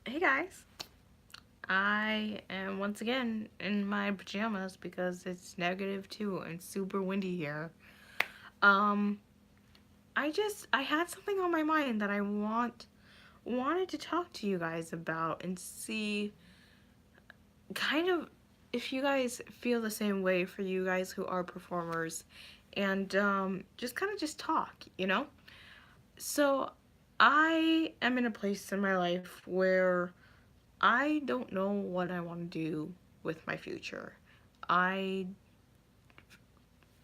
Hey guys, I am once again in my pajamas because it's -2 and super windy here. Um, I had something on my mind that I wanted to talk to you guys about and see kind of if you guys feel the same way for you guys who are performers and just kind of just talk. So I am in a place in my life where I don't know what I want to do with my future. I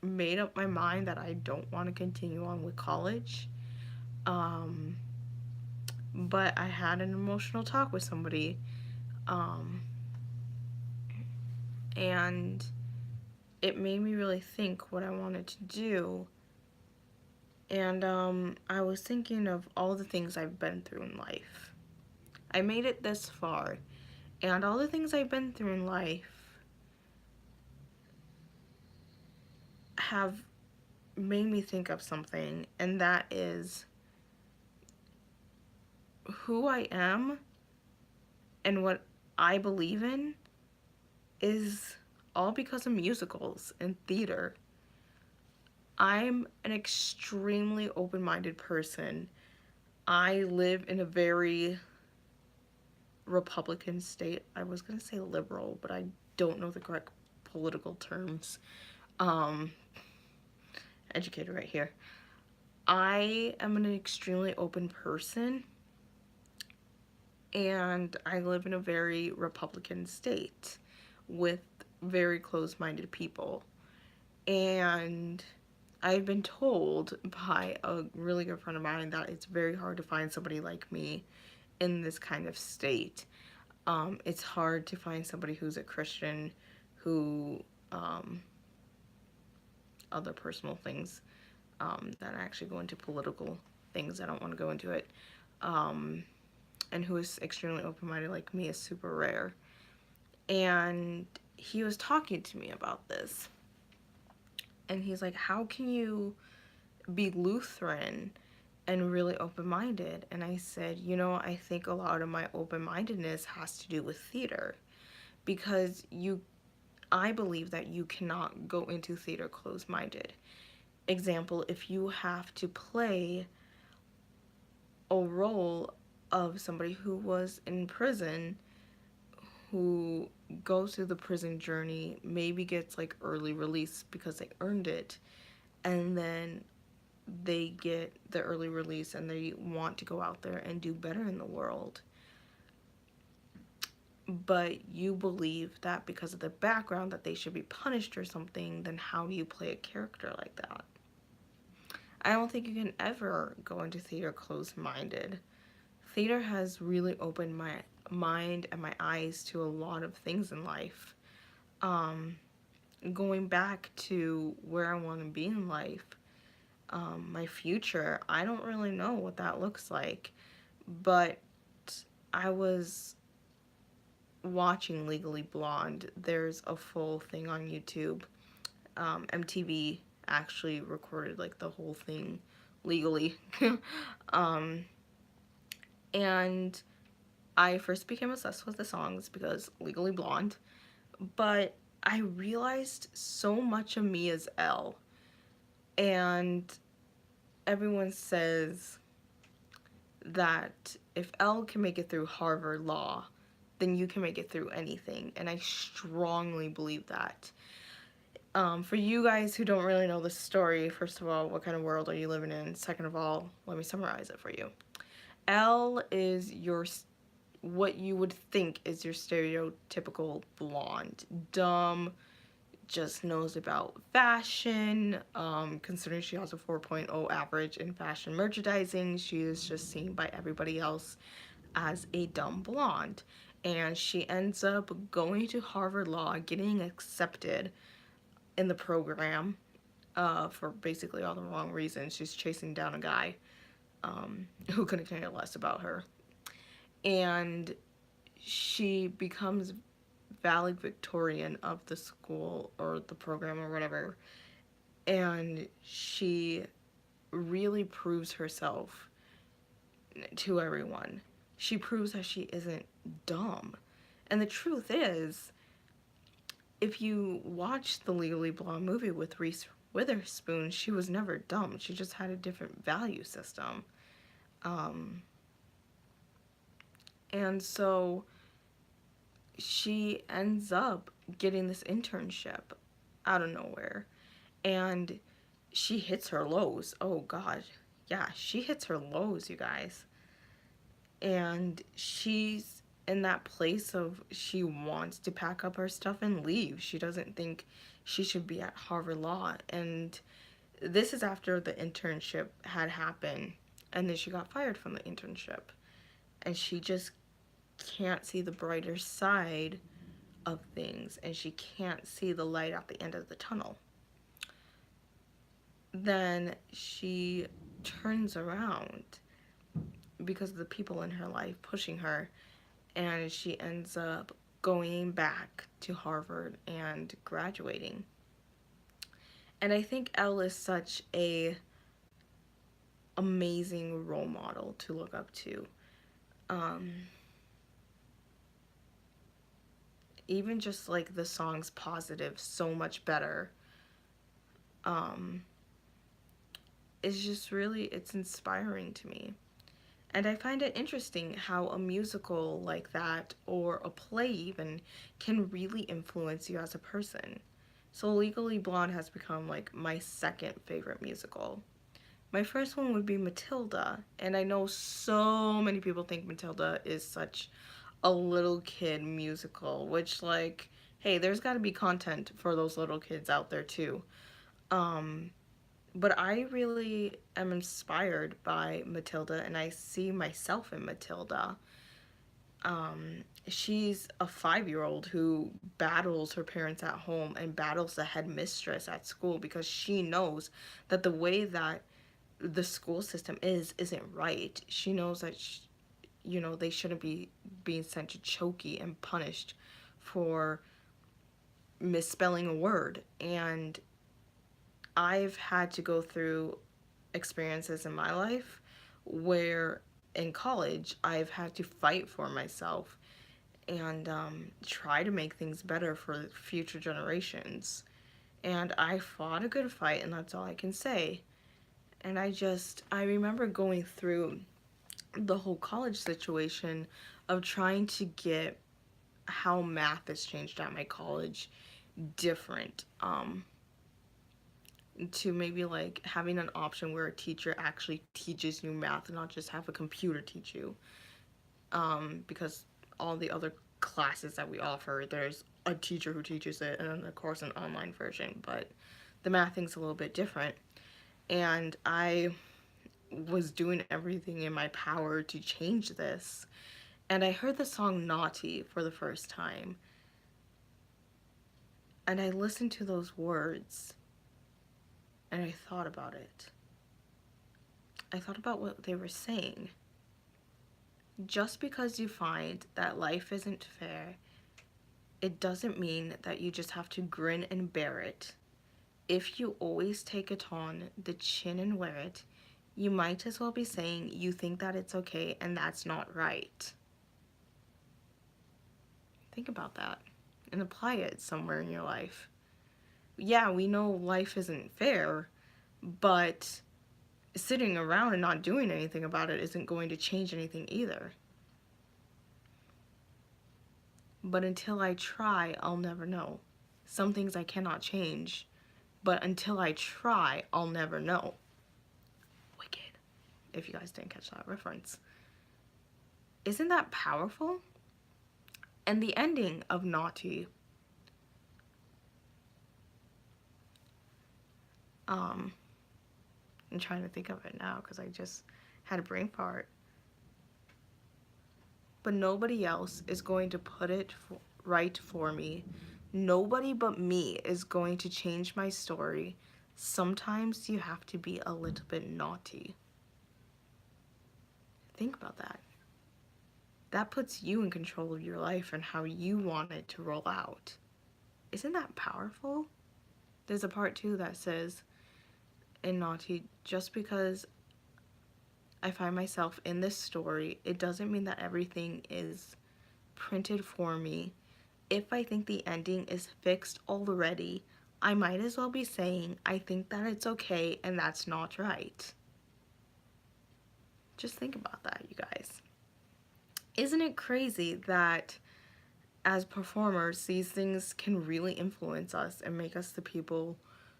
made up my mind that I don't want to continue on with college. Um, but I had an emotional talk with somebody, um, and it made me really think what I wanted to do. And I was thinking of all the things I've been through in life. I made it this far, and all the things I've been through in life have made me think of something, and that is who I am and what I believe in is all because of musicals and theater. I'm an extremely open minded person. I live in a very Republican state. I was going to say liberal, but I don't know the correct political terms. Um, Educated right here. I am an extremely open person, and I live in a very Republican state with very close minded people. And I've been told by a really good friend of mine that it's very hard to find somebody like me in this kind of state. It's hard to find somebody who's a Christian, who, um, other personal things that actually go into political things. I don't want to go into it. Um, and who is extremely open minded like me is super rare. And he was talking to me about this. And he's like, how can you be Lutheran and really open minded? And I said, I think a lot of my open mindedness has to do with theater because I believe that you cannot go into theater closed minded. Example, if you have to play a role of somebody who was in prison, who goes through the prison journey, maybe gets like early release because they earned it, and then they get the early release and they want to go out there and do better in the world. But you believe that because of the background that they should be punished or something, then how do you play a character like that? I don't think you can ever go into theater closed minded. Theater has really opened my mind and my eyes to a lot of things in life. Um, Going back to where I want to be in life, my future, I don't really know what that looks like. But I was watching Legally Blonde. There's a full thing on YouTube. MTV actually recorded like the whole thing legally. um, and I first became obsessed with the songs because Legally Blonde, but I realized so much of me is Elle. And everyone says that if Elle can make it through Harvard Law, then you can make it through anything. And I strongly believe that. For you guys who don't really know the story, first of all, what kind of world are you living in? Second of all, let me summarize it for you. Elle is what you would think is your stereotypical blonde. Dumb, just knows about fashion. Considering she has a 4.0 average in fashion merchandising, she is just seen by everybody else as a dumb blonde. And she ends up going to Harvard Law, getting accepted in the program for basically all the wrong reasons. She's chasing down a guy who couldn't care less about her. And she becomes valedictorian of the school or the program or whatever. And she really proves herself to everyone. she proves that she isn't dumb. And the truth is, if you watch the Legally Blonde movie with Reese Witherspoon, she was never dumb. She just had a different value system. Um, and so she ends up getting this internship out of nowhere. And she hits her lows. Oh, God. Yeah, she hits her lows, you guys. And she's in that place of she wants to pack up her stuff and leave. She doesn't think she should be at Harvard Law. And this is after the internship had happened. And then she got fired from the internship. And she just can't see the brighter side of things. And she can't see the light at the end of the tunnel. Then she turns around because of the people in her life pushing her, and she ends up going back to Harvard and graduating. And I think Elle is such a amazing role model to look up to. Even just like the song's Positive, So Much Better, is just really, it's inspiring to me. And I find it interesting how a musical like that, or a play even, can really influence you as a person. So Legally Blonde has become like my second favorite musical. My first one would be Matilda, and I know so many people think Matilda is such a little kid musical, which, like, hey, there's got to be content for those little kids out there too. But I really am inspired by Matilda, and I see myself in Matilda. She's a 5-year-old who battles her parents at home and battles the headmistress at school because she knows that the way that the school system isn't right. She knows that they shouldn't be being sent to Chokey and punished for misspelling a word. And I've had to go through experiences in my life where in college I've had to fight for myself and try to make things better for future generations. And I fought a good fight, and that's all I can say. And I remember going through the whole college situation of trying to get how math has changed at my college different. To maybe like having an option where a teacher actually teaches you math and not just have a computer teach you. Because all the other classes that we offer, there's a teacher who teaches it, and then of course an online version, but the math thing's a little bit different. And I was doing everything in my power to change this. And I heard the song Naughty for the first time. And I listened to those words and I thought about it. I thought about what they were saying. Just because you find that life isn't fair, it doesn't mean that you just have to grin and bear it. If you always take it on the chin and wear it, you might as well be saying you think that it's okay and that's not right. Think about that and apply it somewhere in your life. Yeah, we know life isn't fair, but sitting around and not doing anything about it isn't going to change anything either. But until I try, I'll never know. Some things I cannot change, but until I try, I'll never know. Wicked, if you guys didn't catch that reference. Isn't that powerful? And the ending of Naughty, I'm trying to think of it now because I just had a brain fart. But nobody else is going to put it right for me. Nobody but me is going to change my story. Sometimes you have to be a little bit naughty. Think about that. That puts you in control of your life and how you want it to roll out. Isn't that powerful? There's a part 2 that says in Naughty, just because I find myself in this story. It doesn't mean that everything is printed for me. If I think the ending is fixed already, I might as well be saying I think that it's okay and that's not right. Just think about that, you guys. Isn't it crazy that as performers, these things can really influence us and make us the people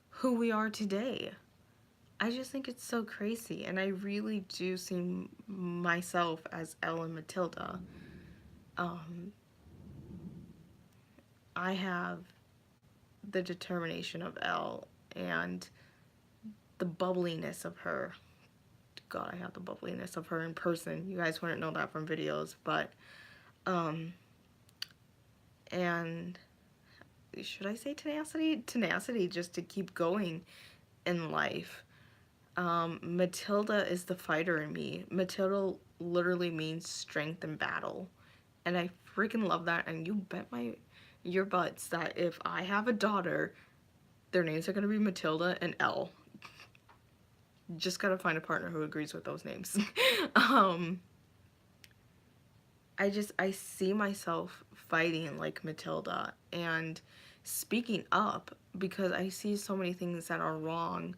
who we are today? I just think it's so crazy, and I really do see myself as Elle and Matilda. Um, I have the determination of Elle and the bubbliness of her. God, I have the bubbliness of her in person. You guys wouldn't know that from videos, but and should I say tenacity? Tenacity just to keep going in life. Matilda is the fighter in me. Matilda literally means strength in battle. And I freaking love that. And you bet your butts that if I have a daughter, their names are going to be Matilda and Elle. Just gotta find a partner who agrees with those names. I see myself fighting like Matilda and speaking up because I see so many things that are wrong.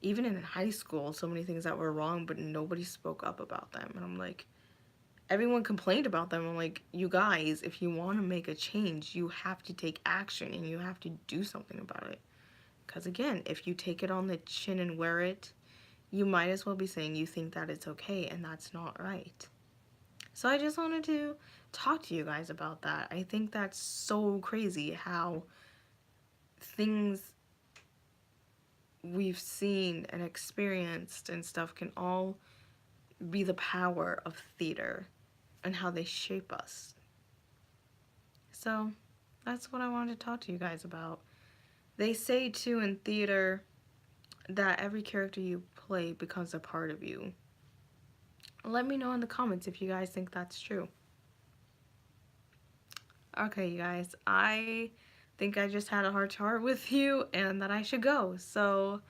Even in high school, so many things that were wrong, but nobody spoke up about them. And I'm like, everyone complained about them. I'm like, you guys, if you want to make a change, you have to take action and you have to do something about it. Because again, if you take it on the chin and wear it, you might as well be saying you think that it's okay, and that's not right. So I just wanted to talk to you guys about that. I think that's so crazy how things we've seen and experienced and stuff can all be the power of theater and how they shape us. So that's what I wanted to talk to you guys about. They say too in theater that every character you play becomes a part of you. Let me know in the comments if you guys think that's true. Okay, you guys, I think I just had a heart-to-heart with you and that I should go. So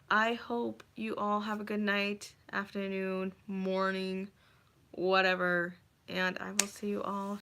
I hope you all have a good night, afternoon, morning, whatever, and I will see you all